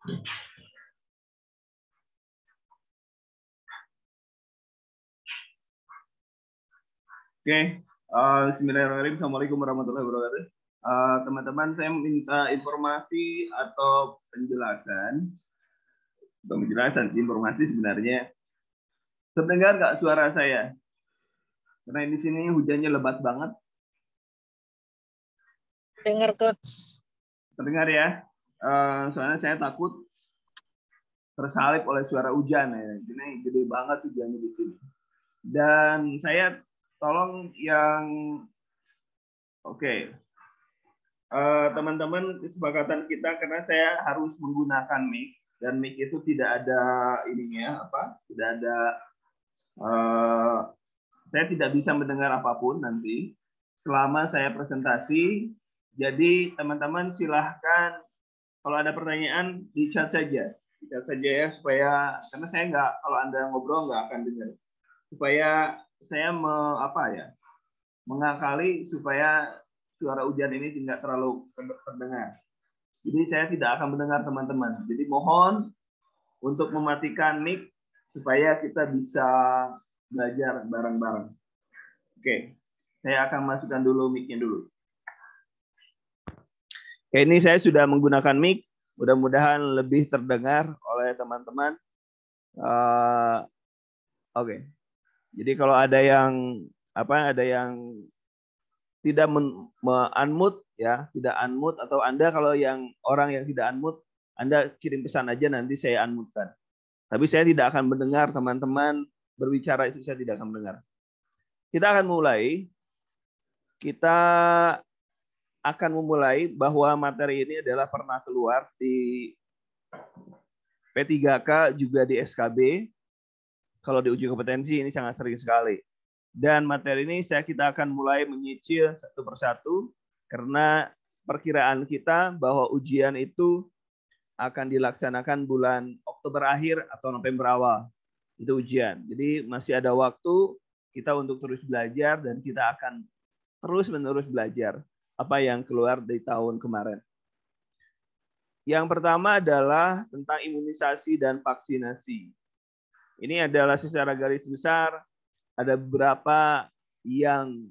Oke, Bismillahirrahmanirrahim. Assalamualaikum warahmatullahi wabarakatuh. Teman-teman, saya minta informasi atau penjelasan. Informasi sebenarnya. Terdengar nggak suara saya? Karena di sini hujannya lebat banget. Dengar, Coach. Terdengar ya? Soalnya saya takut tersalip oleh suara hujan ya. Ini gede banget hujannya di sini. Dan saya tolong yang oke. Teman-teman, kesepakatan kita karena saya harus menggunakan mic dan mic itu tidak ada ininya tidak ada saya tidak bisa mendengar apapun nanti selama saya presentasi. Jadi teman-teman silahkan kalau ada pertanyaan di chat saja ya, supaya karena saya nggak, kalau Anda ngobrol nggak akan dengar, supaya saya mengakali supaya suara hujan ini tidak terlalu terdengar. Jadi saya tidak akan mendengar teman-teman. Jadi mohon untuk mematikan mic supaya kita bisa belajar bareng-bareng. Oke, saya akan masukkan dulu mic-nya dulu. Oke, ini saya sudah menggunakan mic. Mudah-mudahan lebih terdengar oleh teman-teman. Oke. Jadi kalau ada yang tidak unmute ya, tidak unmute, atau Anda kalau yang orang yang tidak unmute, Anda kirim pesan aja, nanti saya unmute-kan. Tapi saya tidak akan mendengar teman-teman berbicara, itu saya tidak akan mendengar. Kita akan memulai bahwa materi ini adalah pernah keluar di P3K juga di SKB. Kalau di uji kompetensi ini sangat sering sekali. Dan materi ini kita akan mulai menyicil satu persatu karena perkiraan kita bahwa ujian itu akan dilaksanakan bulan Oktober akhir atau November awal. Itu ujian. Jadi masih ada waktu kita untuk terus belajar dan kita akan terus-menerus belajar apa yang keluar dari tahun kemarin. Yang pertama adalah tentang imunisasi dan vaksinasi. Ini adalah secara garis besar ada beberapa yang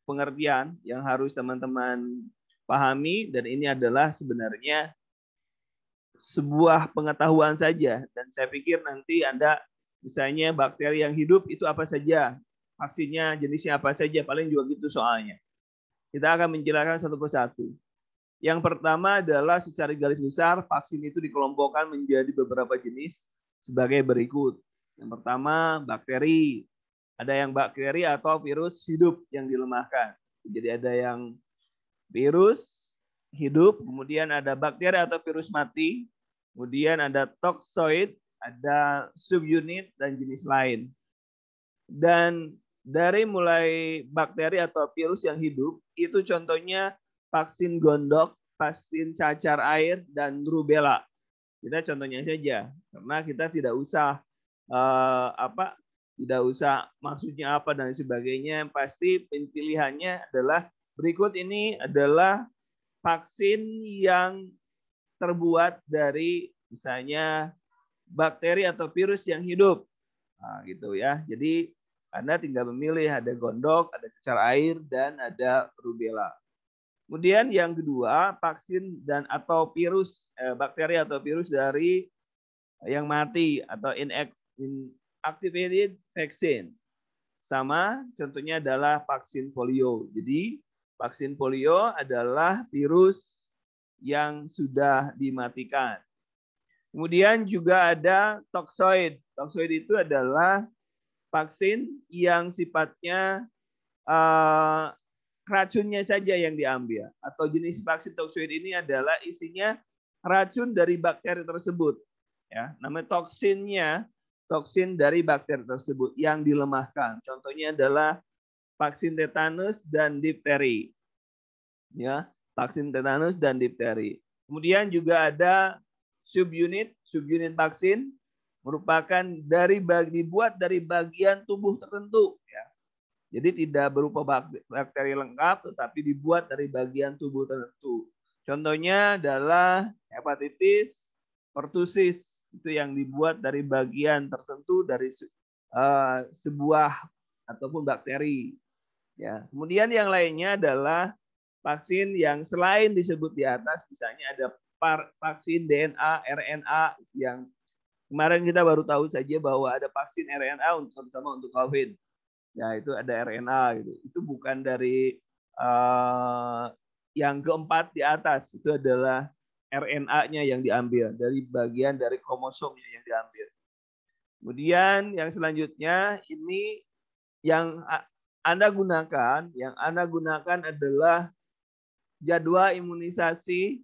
pengertian yang harus teman-teman pahami, dan ini adalah sebenarnya sebuah pengetahuan saja, dan saya pikir nanti Anda misalnya bakteri yang hidup itu apa saja, vaksinnya jenisnya apa saja, paling juga gitu soalnya. Kita akan menjelaskan satu persatu. Yang pertama adalah secara garis besar vaksin itu dikelompokkan menjadi beberapa jenis sebagai berikut. Yang pertama bakteri. Ada yang bakteri atau virus hidup yang dilemahkan. Jadi ada yang virus hidup, kemudian ada bakteri atau virus mati, kemudian ada toksoid, ada subunit, dan jenis lain. Dan dari mulai bakteri atau virus yang hidup, itu contohnya vaksin gondok, vaksin cacar air, dan rubella. Kita contohnya saja, karena kita tidak usah maksudnya apa dan sebagainya. Pasti pilihannya adalah berikut ini adalah vaksin yang terbuat dari misalnya bakteri atau virus yang hidup. Nah, gitu ya. Jadi Anda tinggal memilih, ada gondok, ada cacar air, dan ada rubella. Kemudian yang kedua, vaksin dan atau virus bakteri atau virus dari yang mati atau inactivated vaccine. Sama contohnya adalah vaksin polio. Jadi vaksin polio adalah virus yang sudah dimatikan. Kemudian juga ada toksoid. Toksoid itu adalah vaksin yang sifatnya racunnya saja yang diambil. Atau jenis vaksin toksoid ini adalah isinya racun dari bakteri tersebut. Ya, namanya toksin dari bakteri tersebut yang dilemahkan. Contohnya adalah vaksin tetanus dan difteri. Ya, vaksin tetanus dan difteri. Kemudian juga ada subunit vaksin merupakan dibuat dari bagian tubuh tertentu. Ya. Jadi tidak berupa bakteri lengkap, tetapi dibuat dari bagian tubuh tertentu. Contohnya adalah hepatitis, pertusis itu yang dibuat dari bagian tertentu dari sebuah ataupun bakteri. Ya, kemudian yang lainnya adalah vaksin yang selain disebut di atas, misalnya ada vaksin DNA, RNA yang kemarin kita baru tahu saja bahwa ada vaksin RNA terutama untuk COVID. Ya, itu ada RNA gitu. Itu bukan dari yang keempat di atas, itu adalah RNA-nya yang diambil dari bagian dari kromosomnya yang diambil. Kemudian yang selanjutnya ini yang Anda gunakan adalah jadwal imunisasi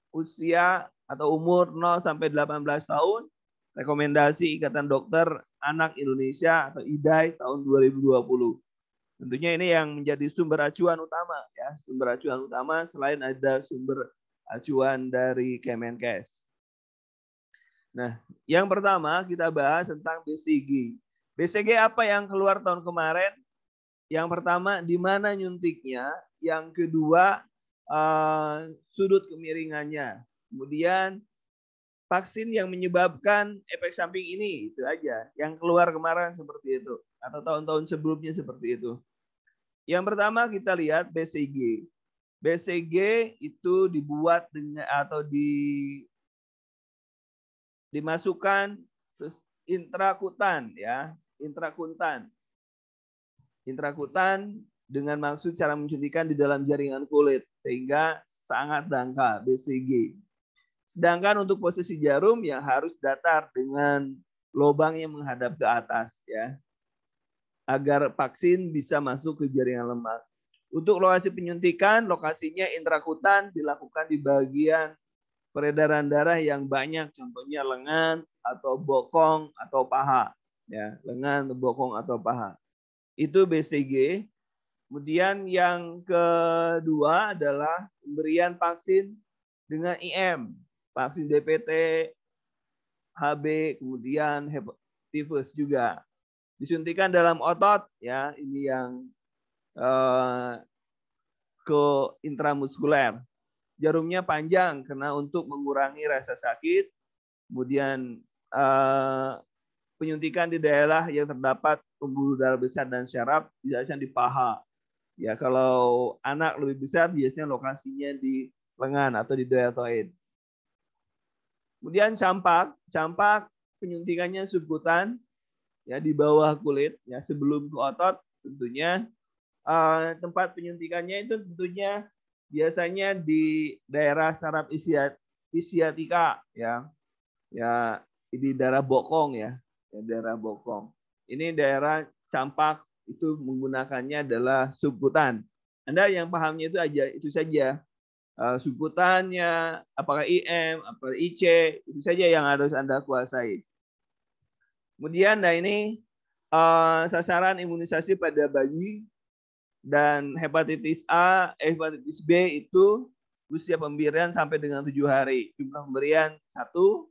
usia atau umur 0 sampai 18 tahun, rekomendasi Ikatan Dokter Anak Indonesia atau IDAI tahun 2020. Tentunya ini yang menjadi sumber acuan utama ya, sumber acuan utama selain ada sumber acuan dari Kemenkes. Nah, yang pertama kita bahas tentang BCG. BCG apa yang keluar tahun kemarin? Yang pertama, di mana nyuntiknya. Yang kedua, sudut kemiringannya. Kemudian, vaksin yang menyebabkan efek samping ini, itu aja. Yang keluar kemarin seperti itu. Atau tahun-tahun sebelumnya seperti itu. Yang pertama kita lihat BCG. BCG itu dibuat dengan atau dimasukkan intrakutan ya, intrakutan dengan maksud cara mensuntikan di dalam jaringan kulit sehingga sangat langka BCG. Sedangkan untuk posisi jarum yang harus datar dengan lubang yang menghadap ke atas ya, agar vaksin bisa masuk ke jaringan lemak. Untuk lokasi penyuntikan, lokasinya intrakutan dilakukan di bagian peredaran darah yang banyak, contohnya lengan atau bokong atau paha. Ya, lengan, bokong atau paha. Itu BCG. Kemudian yang kedua adalah pemberian vaksin dengan IM, vaksin DPT, HB, kemudian hepatitis juga. Disuntikan dalam otot, ya, ini yang ke intramuskuler. Jarumnya panjang karena untuk mengurangi rasa sakit. Kemudian penyuntikan di daerah yang terdapat pembuluh darah besar dan syaraf, biasanya di paha. Ya, kalau anak lebih besar biasanya lokasinya di lengan atau di deltoid. Kemudian campak penyuntikannya subkutan ya di bawah kulit ya sebelum ke otot tentunya. Tempat penyuntikannya itu tentunya biasanya di daerah saraf ischiatica ya di daerah bokong ya daerah bokong. Ini daerah campak itu menggunakannya adalah subkutan. Anda yang pahamnya itu saja subkutannya, apakah IM, apakah IC, itu saja yang harus Anda kuasai. Kemudian ini sasaran imunisasi pada bayi. Dan hepatitis A, hepatitis B itu usia pemberian sampai dengan 7 hari. Jumlah pemberian 1,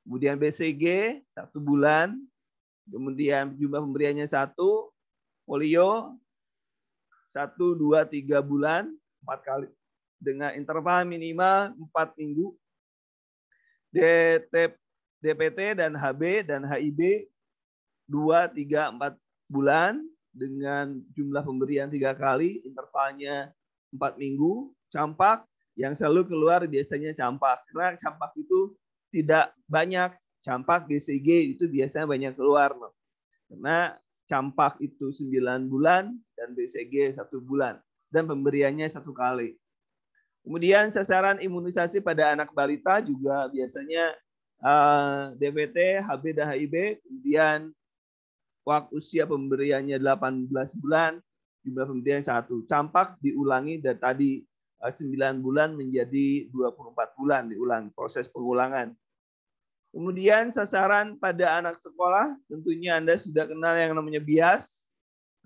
kemudian BCG 1 bulan, kemudian jumlah pemberiannya 1, polio 1, 2, 3 bulan, 4 kali dengan interval minimal 4 minggu. DPT dan HB dan HIB 2, 3, 4 bulan dengan jumlah pemberian 3 kali, intervalnya 4 minggu. Campak yang selalu keluar biasanya campak. Karena campak itu tidak banyak. Campak BCG itu biasanya banyak keluar. Karena campak itu 9 bulan dan BCG 1 bulan. Dan pemberiannya 1 kali. Kemudian sasaran imunisasi pada anak balita juga biasanya DPT, HB, dan HIB. Kemudian waktu usia pemberiannya 18 bulan, jumlah pemberian 1. Campak diulangi dari tadi 9 bulan menjadi 24 bulan diulang, proses pengulangan. Kemudian sasaran pada anak sekolah, tentunya Anda sudah kenal yang namanya BIAS.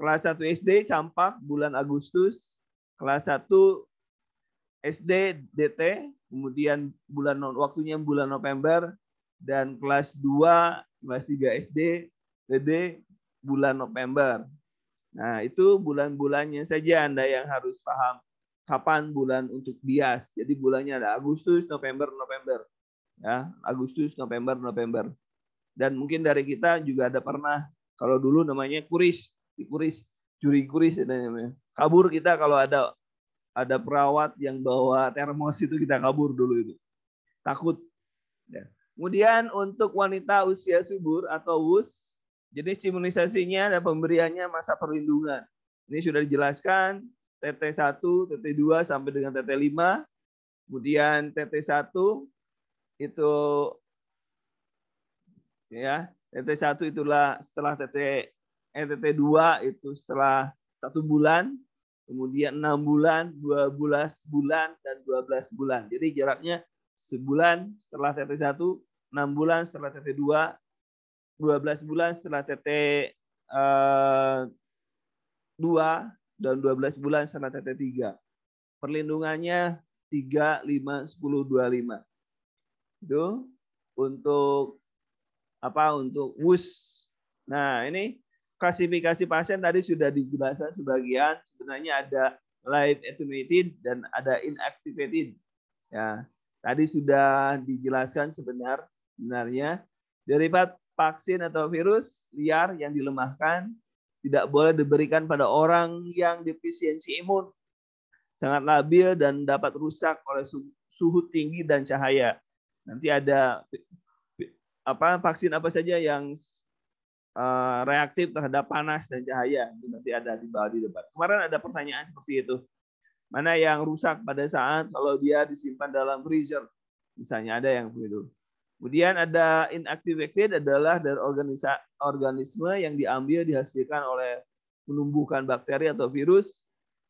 Kelas 1 SD campak bulan Agustus, kelas 1 SD DT, kemudian waktunya bulan November, dan kelas 2, kelas 3 SD DD bulan November. Nah, itu bulan-bulannya saja Anda yang harus paham kapan bulan untuk BIAS. Jadi bulannya ada Agustus, November. Ya, Agustus, November. Dan mungkin dari kita juga ada pernah, kalau dulu namanya kuris, juri kuris namanya. Kabur kita kalau ada perawat yang bawa termos itu, kita kabur dulu itu. Takut. Ya. Kemudian untuk wanita usia subur atau WUS, jenis imunisasinya dan pemberiannya masa perlindungan. Ini sudah dijelaskan, TT1, TT2 sampai dengan TT5. Kemudian TT1 itu ya, TT1 itulah setelah TT2 itu setelah 1 bulan, kemudian 6 bulan, 12 bulan, dan 12 bulan. Jadi jaraknya sebulan setelah TT1, 6 bulan setelah TT2, 12 bulan setelah TT2, dan 12 bulan setelah TT3. Perlindungannya 3, 5, 10, 25. Itu untuk untuk WUS. Nah, ini klasifikasi pasien tadi sudah dijelaskan sebagian. Sebenarnya ada live attenuated dan ada inactivated. Ya, tadi sudah dijelaskan sebenarnya derivat vaksin atau virus liar yang dilemahkan tidak boleh diberikan pada orang yang defisiensi imun, sangat labil dan dapat rusak oleh suhu tinggi dan cahaya. Nanti ada vaksin apa saja yang reaktif terhadap panas dan cahaya, itu nanti ada di bawah di depan. Kemarin ada pertanyaan seperti itu. Mana yang rusak pada saat kalau dia disimpan dalam freezer, misalnya, ada yang begitu. Kemudian ada inactivated adalah dari organisme yang diambil dihasilkan oleh menumbuhkan bakteri atau virus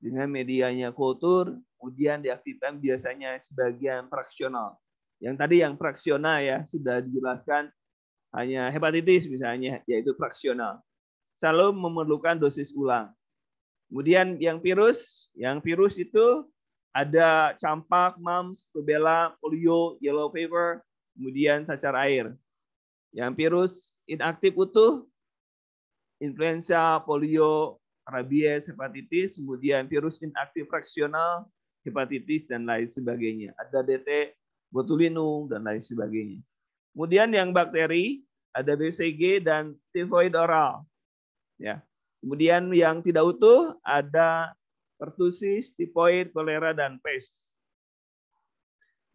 dengan medianya kultur, kemudian diaktifkan biasanya sebagian fraksional. Yang tadi yang fraksional ya sudah dijelaskan, hanya hepatitis misalnya, yaitu fraksional. Selalu memerlukan dosis ulang. Kemudian yang virus itu ada campak, mumps, rubella, polio, yellow fever, kemudian cacar air. Yang virus inaktif utuh, influenza, polio, rabies, hepatitis, kemudian virus inaktif fraksional, hepatitis, dan lain sebagainya. Ada DT, botulinum, dan lain sebagainya. Kemudian yang bakteri, ada BCG dan tifoid oral. Ya. Kemudian yang tidak utuh, ada pertusis, tifoid, kolera, dan pes.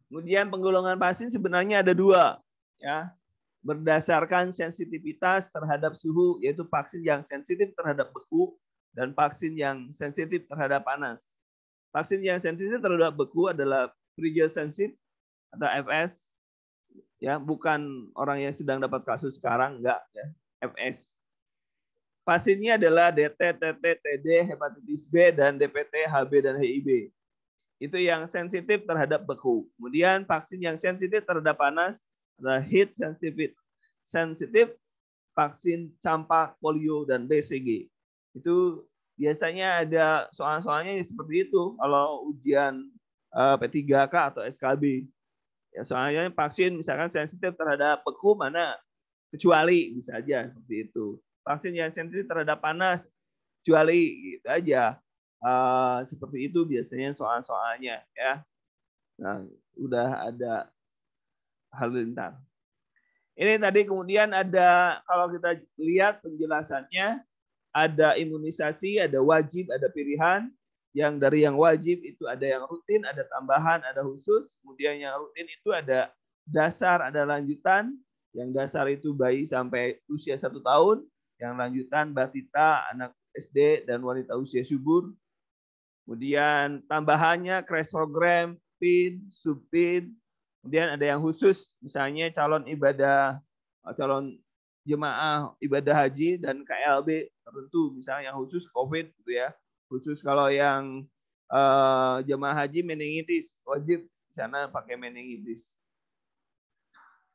Kemudian penggolongan vaksin sebenarnya ada 2. Ya. Berdasarkan sensitivitas terhadap suhu, yaitu vaksin yang sensitif terhadap beku dan vaksin yang sensitif terhadap panas. Vaksin yang sensitif terhadap beku adalah pressure sensitive atau FS, ya, bukan orang yang sedang dapat kasus sekarang, enggak, ya, FS. Vaksinnya adalah DT, TT, TD, hepatitis B, dan DPT, HB, dan HIB. Itu yang sensitif terhadap beku. Kemudian vaksin yang sensitif terhadap panas adalah heat sensitif, vaksin campak, polio, dan BCG. Itu biasanya ada soal-soalnya seperti itu kalau ujian P3K atau SKB. Ya, soalnya vaksin misalkan sensitif terhadap beku mana, kecuali bisa aja seperti itu. Vaksin yang sensitif terhadap panas, kecuali, gitu aja. Seperti itu biasanya soal-soalnya, ya. Nah, udah ada halilintar. Ini tadi kemudian ada, kalau kita lihat penjelasannya, ada imunisasi, ada wajib, ada pilihan. Yang dari yang wajib itu ada yang rutin, ada tambahan, ada khusus. Kemudian yang rutin itu ada dasar, ada lanjutan. Yang dasar itu bayi sampai usia 1 tahun. Yang lanjutan batita, anak SD, dan wanita usia subur. Kemudian tambahannya crash program, PIN, subpin. Kemudian ada yang khusus, misalnya calon jemaah ibadah haji dan KLB tertentu, misalnya yang khusus COVID, gitu ya. Khusus kalau yang jemaah haji meningitis, wajib di sana pakai meningitis.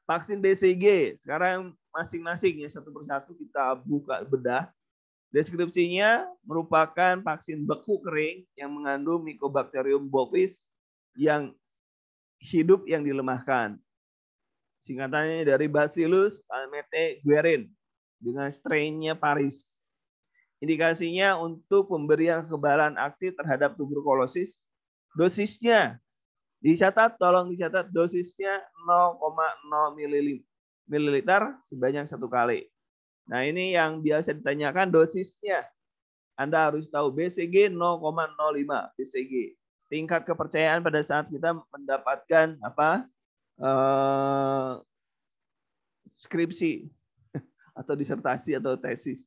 Vaksin BCG, sekarang masing-masing ya, satu persatu kita buka bedah. Deskripsinya merupakan vaksin beku kering yang mengandung Mycobacterium bovis yang hidup yang dilemahkan. Singkatannya dari Bacillus palmate-guerin dengan strain-nya Paris. Indikasinya untuk pemberian kekebalan aktif terhadap tuberkulosis. Dosisnya Tolong dicatat dosisnya 0,0 ml sebanyak 1 kali. Nah, ini yang biasa ditanyakan dosisnya. Anda harus tahu BCG 0,05 BCG. Tingkat kepercayaan pada saat kita mendapatkan skripsi atau disertasi atau tesis.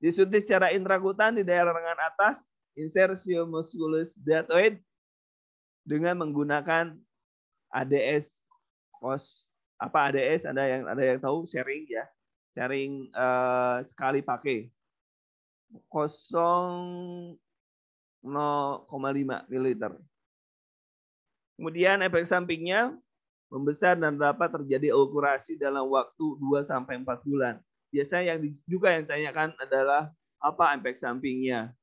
Disuntik secara intrakutan di daerah lengan atas, insertio musculus deltoid dengan menggunakan ADS ADS ada yang tahu, sharing ya. Sharing sekali pakai 0,5 ml. Kemudian efek sampingnya membesar dan dapat terjadi okurasi dalam waktu 2-4 bulan. Biasanya yang ditanyakan adalah apa efek sampingnya.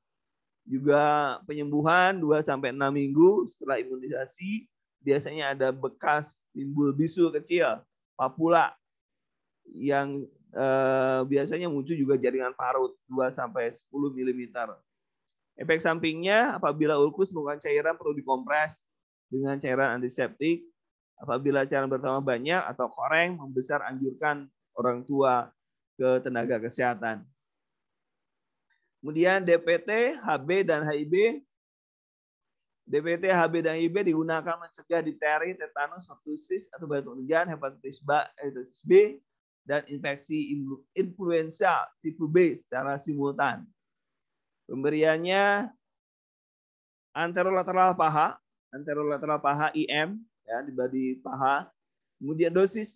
Juga penyembuhan 2-6 minggu setelah imunisasi, biasanya ada bekas timbul bisul kecil, papula, yang biasanya muncul juga jaringan parut 2-10 mm. Efek sampingnya apabila ulkus menggunakan cairan perlu dikompres dengan cairan antiseptik. Apabila cairan bertambah banyak atau koreng membesar, anjurkan orang tua ke tenaga kesehatan. Kemudian DPT, HB, dan HIV. DPT, HB, dan HIV digunakan mencegah difteri, tetanus, pertusis, atau batuk legan, hepatitis B, dan infeksi influenza tipe B secara simultan. Pemberiannya anterolateral paha IM, ya, di paha. Kemudian dosis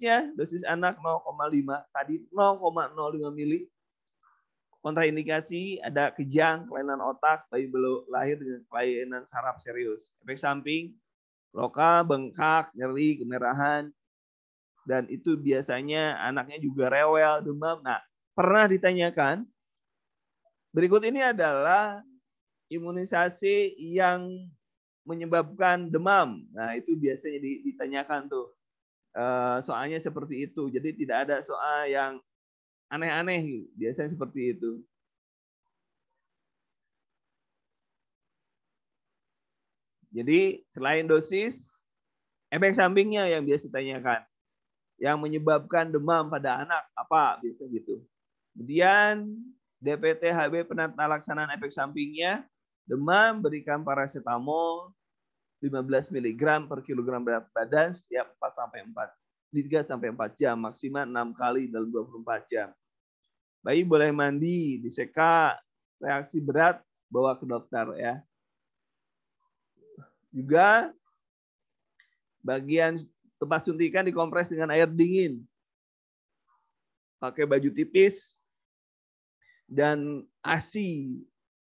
anak 0,5, tadi 0,05 mili. Kontraindikasi ada kejang, kelainan otak, bayi belum lahir dengan kelainan saraf serius. Efek samping, lokal, bengkak, nyeri, kemerahan, dan itu biasanya anaknya juga rewel, demam. Nah, pernah ditanyakan, berikut ini adalah imunisasi yang menyebabkan demam. Nah, itu biasanya ditanyakan tuh. Soalnya seperti itu. Jadi tidak ada soal yang aneh-aneh, biasanya seperti itu. Jadi selain dosis, efek sampingnya yang biasa ditanyakan. Yang menyebabkan demam pada anak apa biasa gitu. Kemudian DPT HB penata laksanaan efek sampingnya, demam berikan paracetamol 15 mg per kilogram berat badan setiap 3-4 jam, maksimal 6 kali dalam 24 jam. Bayi boleh mandi, diseka, reaksi berat bawa ke dokter ya. Juga bagian tempat suntikan dikompres dengan air dingin. Pakai baju tipis dan ASI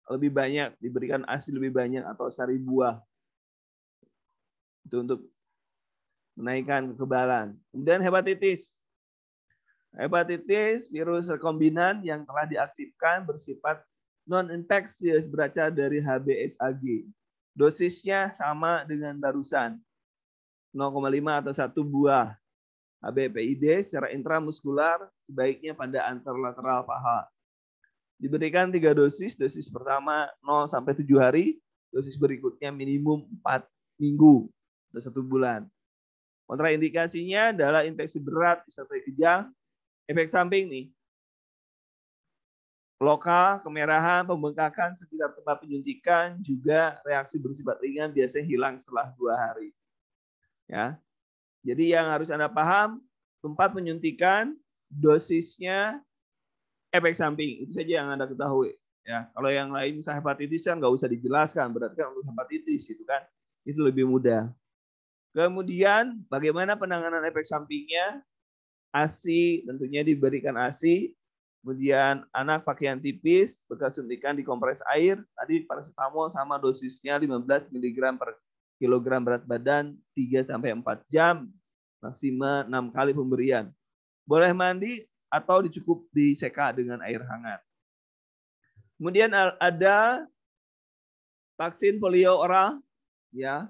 lebih banyak, diberikan ASI lebih banyak atau sari buah. Itu untuk menaikkan kekebalan. Kemudian hepatitis. Hepatitis virus rekombinan yang telah diaktifkan bersifat non-infeksius berasal dari HBsAg. Dosisnya sama dengan barusan, 0,5 atau 1 buah. HBPID secara intramuskular sebaiknya pada anterolateral paha. Diberikan 3 dosis. Dosis pertama 0-7 hari. Dosis berikutnya minimum 4 minggu atau 1 bulan. Kontraindikasinya adalah infeksi berat disertai kejang. Efek samping nih, lokal, kemerahan, pembengkakan sekitar tempat penyuntikan, juga reaksi bersifat ringan biasanya hilang setelah 2 hari. Ya, jadi yang harus Anda paham, tempat penyuntikan, dosisnya, efek samping, itu saja yang Anda ketahui. Ya, kalau yang lain misalnya hepatitis kan nggak usah dijelaskan, berarti kan untuk hepatitis itu kan, itu lebih mudah. Kemudian bagaimana penanganan efek sampingnya? ASI, tentunya diberikan ASI. Kemudian anak pakaian tipis, bekas suntikan dikompres air. Tadi paracetamol sama dosisnya 15 mg per kilogram berat badan 3-4 jam. Maksimal 6 kali pemberian. Boleh mandi atau cukup diseka dengan air hangat. Kemudian ada vaksin polio oral, ya.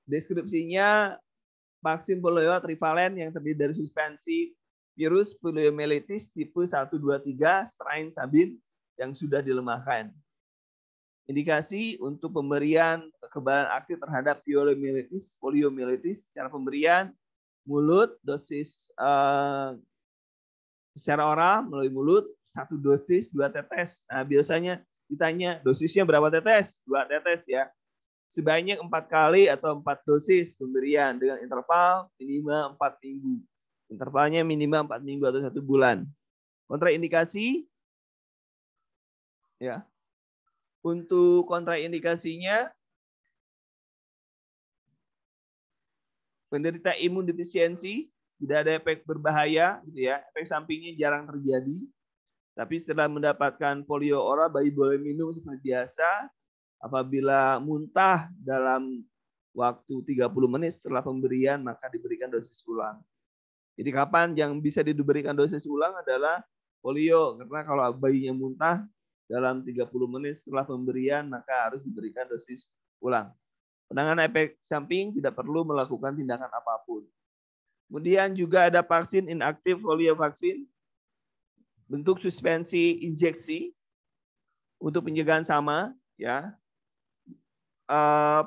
Deskripsinya vaksin polio trivalen yang terdiri dari suspensi virus poliomyelitis tipe 1, 2, 3 strain Sabin yang sudah dilemahkan. Indikasi untuk pemberian kekebalan aktif terhadap poliomyelitis, cara pemberian mulut, dosis secara oral melalui mulut, 1 dosis 2 tetes. Nah, biasanya ditanya dosisnya berapa tetes? 2 tetes ya. Sebanyak 4 kali atau 4 dosis pemberian dengan interval minimal 4 minggu. Intervalnya minimal 4 minggu atau 1 bulan. Kontraindikasi ya. Untuk kontraindikasinya, penderita imun defisiensi tidak ada efek berbahaya, gitu ya. Efek sampingnya jarang terjadi. Tapi setelah mendapatkan polio oral, bayi boleh minum seperti biasa. Apabila muntah dalam waktu 30 menit setelah pemberian, maka diberikan dosis ulang. Jadi kapan yang bisa diberikan dosis ulang adalah polio, karena kalau bayinya muntah dalam 30 menit setelah pemberian, maka harus diberikan dosis ulang. Penanganan efek samping tidak perlu melakukan tindakan apapun. Kemudian juga ada vaksin inaktif polio vaksin, bentuk suspensi injeksi untuk pencegahan sama, ya.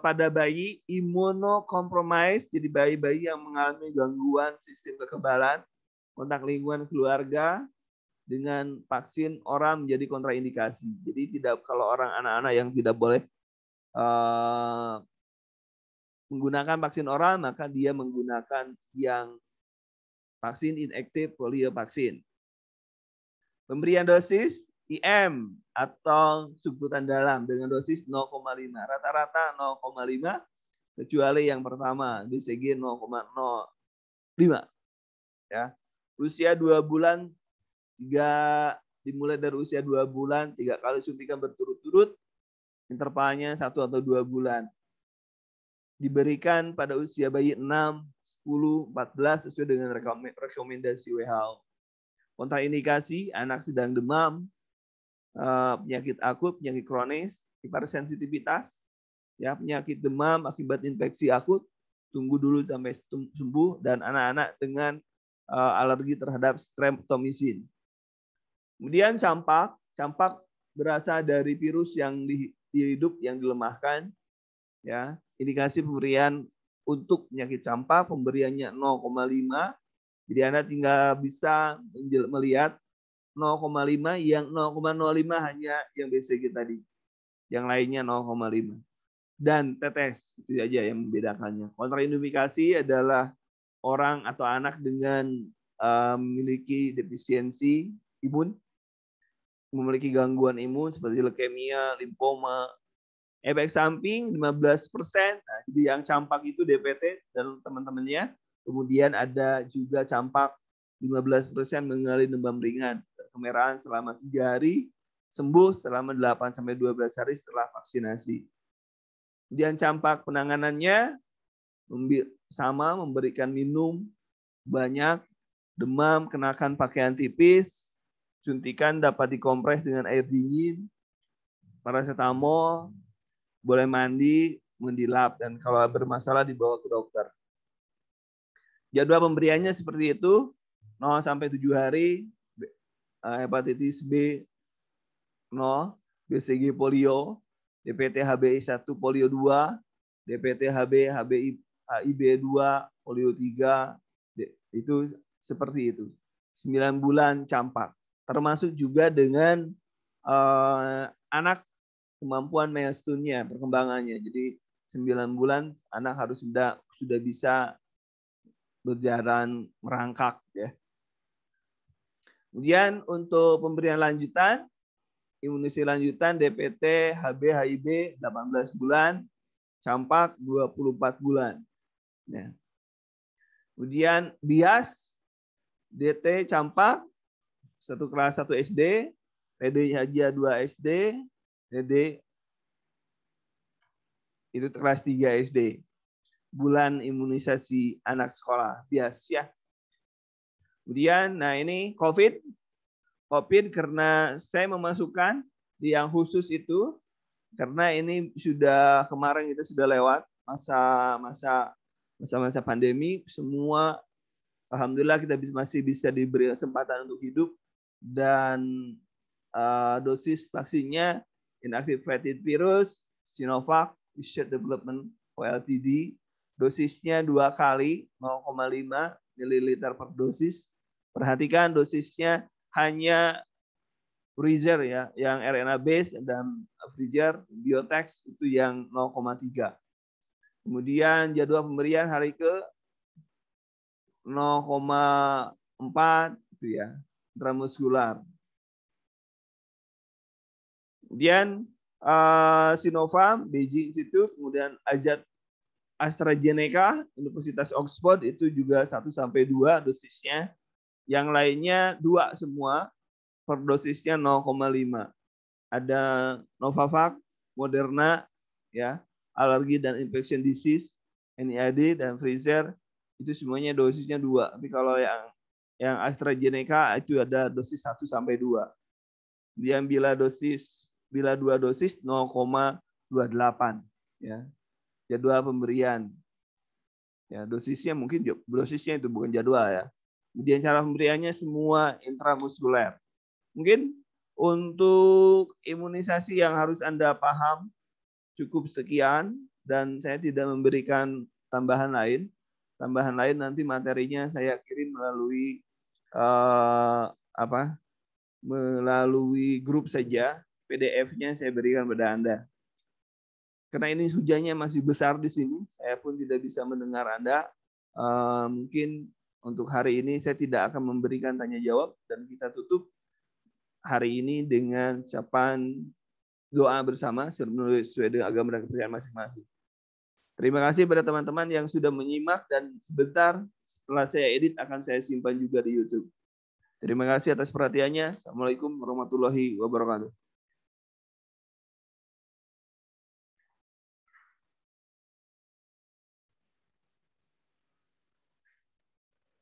Pada bayi imunokompromis, jadi bayi-bayi yang mengalami gangguan sistem kekebalan, kontak lingkungan keluarga, dengan vaksin oral menjadi kontraindikasi. Jadi tidak, kalau orang anak-anak yang tidak boleh menggunakan vaksin oral, maka dia menggunakan yang vaksin inaktif polio vaksin. Pemberian dosis IM atau suntikan dalam dengan dosis 0,5. Rata-rata 0,5 kecuali yang pertama BCG 0,05. Ya. Usia 2 bulan dimulai dari usia 2 bulan 3 kali suntikan berturut-turut, intervalnya 1 atau 2 bulan. Diberikan pada usia bayi 6, 10, 14 sesuai dengan rekomendasi WHO. Kontraindikasi, anak sedang demam, penyakit akut, penyakit kronis, hipersensitivitas, ya, penyakit demam akibat infeksi akut, tunggu dulu sampai sembuh, dan anak-anak dengan alergi terhadap streptomycin. Kemudian campak berasal dari virus yang hidup yang dilemahkan, ya. Indikasi pemberian untuk penyakit campak, pemberiannya 0,5. Jadi Anda tinggal bisa melihat 0,5, yang 0,05 hanya yang BCG tadi. Yang lainnya 0,5. Dan tetes, itu aja yang membedakannya. Kontraindikasi adalah orang atau anak dengan memiliki defisiensi imun, memiliki gangguan imun seperti leukemia, limfoma. Efek samping 15%. Nah, jadi yang campak itu DPT dan teman-temannya. Kemudian ada juga campak 15% mengalami demam ringan, kemerahan selama 3 hari, sembuh selama 8-12 hari setelah vaksinasi. Kemudian campak penanganannya sama, memberikan minum banyak, demam, kenakan pakaian tipis, suntikan dapat dikompres dengan air dingin, paracetamol, boleh mandi, mendilap, dan kalau bermasalah dibawa ke dokter. Jadwal pemberiannya seperti itu, 0-7 hari, hepatitis B 0, BCG polio, DPT HBI1 polio 2, DPT HIB 2 polio 3, itu seperti itu. 9 bulan campak. Termasuk juga dengan anak kemampuan milestone-nya, perkembangannya. Jadi 9 bulan anak harus sudah bisa berjalan merangkak, ya. Kemudian untuk pemberian lanjutan, imunisasi lanjutan DPT HB HIB 18 bulan, campak 24 bulan. Ya. Kemudian bias DT campak 1 kelas 1 SD, TD Haja 2 SD, TD itu kelas 3 SD. Bulan imunisasi anak sekolah bias, ya. Kemudian, nah ini COVID karena saya memasukkan di yang khusus itu karena ini sudah kemarin kita sudah lewat masa pandemi, semua alhamdulillah kita masih bisa diberi kesempatan untuk hidup, dan dosis vaksinnya inactivated virus, Sinovac, Research Development (LTD), dosisnya 2 kali 0,5 ml per dosis. Perhatikan dosisnya hanya Pfizer ya, yang RNA base, dan Pfizer Biotech itu yang 0,3. Kemudian jadwal pemberian hari ke 0,4 itu ya, intramuskular. Kemudian Sinovac, Beijing Institute, kemudian AstraZeneca, Universitas Oxford itu juga 1-2 dosisnya. Yang lainnya 2 semua, per dosisnya 0,5. Ada Novavax, Moderna, ya, alergi dan infection disease, NIAID, dan Pfizer itu semuanya dosisnya 2. Tapi kalau yang AstraZeneca itu ada dosis 1-2. Yang bila 2 dosis 0,28 ya. Jadwal pemberian. Ya, dosisnya mungkin dosisnya itu bukan jadwal ya. Kemudian cara pemberiannya semua intramuskuler. Mungkin untuk imunisasi yang harus Anda paham cukup sekian, dan saya tidak memberikan tambahan lain. Tambahan lain nanti materinya saya kirim melalui melalui grup saja. PDF-nya saya berikan pada Anda. Karena ini hujannya masih besar di sini, saya pun tidak bisa mendengar Anda. Mungkin untuk hari ini saya tidak akan memberikan tanya jawab, dan kita tutup hari ini dengan ucapan doa bersama sesuai dengan agama dan kepercayaan masing-masing. Terima kasih pada teman-teman yang sudah menyimak, dan sebentar setelah saya edit akan saya simpan juga di YouTube. Terima kasih atas perhatiannya. Assalamualaikum warahmatullahi wabarakatuh.